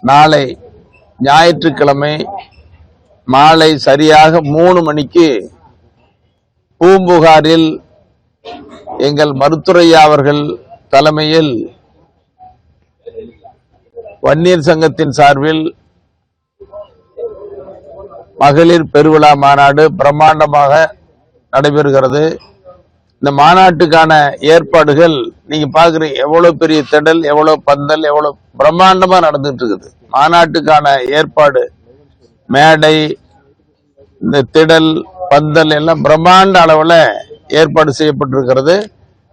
நாளை ஞாயிற்றுக்கிழமை மாலை சரியாக 3 மணிக்கு பூம்புகாரில் எங்கள் மருத்துரையா அவர்கள் தலைமையில் வன்னியர் சங்கத்தின் சார்பில் மகளிர் பெருவிழா மாநாடு பிரம்மாண்டமாக நடைபெறுகிறது. இந்த மாநாட்டுக்கான ஏற்பாடுகள் நீங்க பாக்குறீங்க, எவ்வளவு பெரிய திடல், எவ்வளவு பந்தல், எவ்வளவு பிரம்மாண்டமா நடந்துட்டு இருக்குது. மாநாட்டுக்கான ஏற்பாடு, மேடை, இந்த திடல், பந்தல் எல்லாம் பிரம்மாண்ட அளவுல ஏற்பாடு செய்யப்பட்டிருக்கிறது.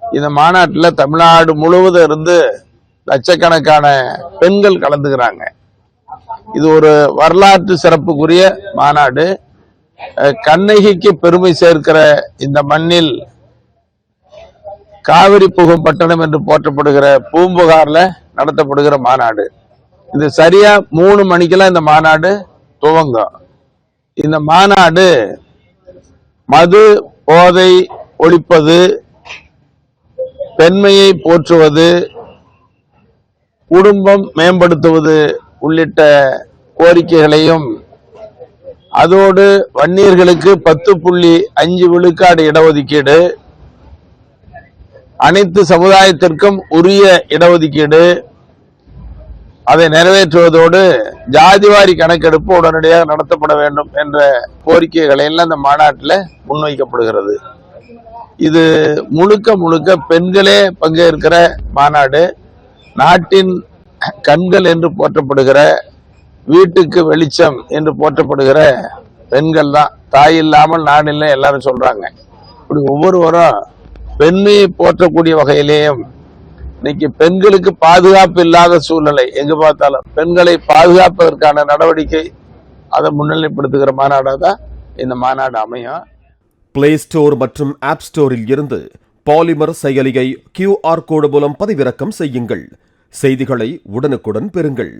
இந்த மாநாட்டில் தமிழ்நாடு முழுவதும் இருந்து லட்சக்கணக்கான பெண்கள் கலந்துக்கிறாங்க. இது ஒரு வரலாற்று சிறப்புக்குரிய மாநாடு. கண்ணகிக்கு பெருமை சேர்க்கிற இந்த மண்ணில் காவிரி புகும் பட்டணம் என்று போற்றப்படுகிற பூம்புகார்ல நடத்தப்படுகிற மாநாடு. இது சரியா 3 மணிக்கெல்லாம் இந்த மாநாடு துவங்கும். இந்த மாநாடு மது போதை ஒழிப்பது, பெண்மையை போற்றுவது, குடும்பம் மேம்படுத்துவது உள்ளிட்ட கோரிக்கைகளையும், அதோடு வன்னியர்களுக்கு 10.5 விழுக்காடு இடஒதுக்கீடு, அனைத்து சமுதாயத்திற்கும் உரிய இடஒதுக்கீடு, அதை நிறைவேற்றுவதோடு ஜாதிவாரி கணக்கெடுப்பு உடனடியாக நடத்தப்பட வேண்டும் என்ற கோரிக்கைகளை எல்லாம் இந்த மாநாட்டில் முன்வைக்கப்படுகிறது. இது முழுக்க முழுக்க பெண்களே பங்கேற்கிற மாநாடு. நாட்டின் கண்கள் என்று போற்றப்படுகிற, வீட்டுக்கு வெளிச்சம் என்று போற்றப்படுகிற பெண்கள் தான். தாய் இல்லாமல் நான் இல்லை எல்லாரும் சொல்றாங்க. இப்படி ஒவ்வொருவரும் பெண்மையை போற்றக்கூடிய வகையிலேயும், இன்னைக்கு பெண்களுக்கு பாதுகாப்பு இல்லாத சூழ்நிலை, எங்க பார்த்தாலும் பெண்களை பாதுகாப்பதற்கான நடவடிக்கை, அதை முன்னிலைப்படுத்துகிற மாநாடாக தான் இந்த மாநாடு அமையும். பிளே ஸ்டோர் மற்றும் ஆப் ஸ்டோரில் இருந்து பாலிமர் செயலியை QR கோடு மூலம் பதிவிறக்கம் செய்யுங்கள். செய்திகளை உடனுக்குடன் பெறுங்கள்.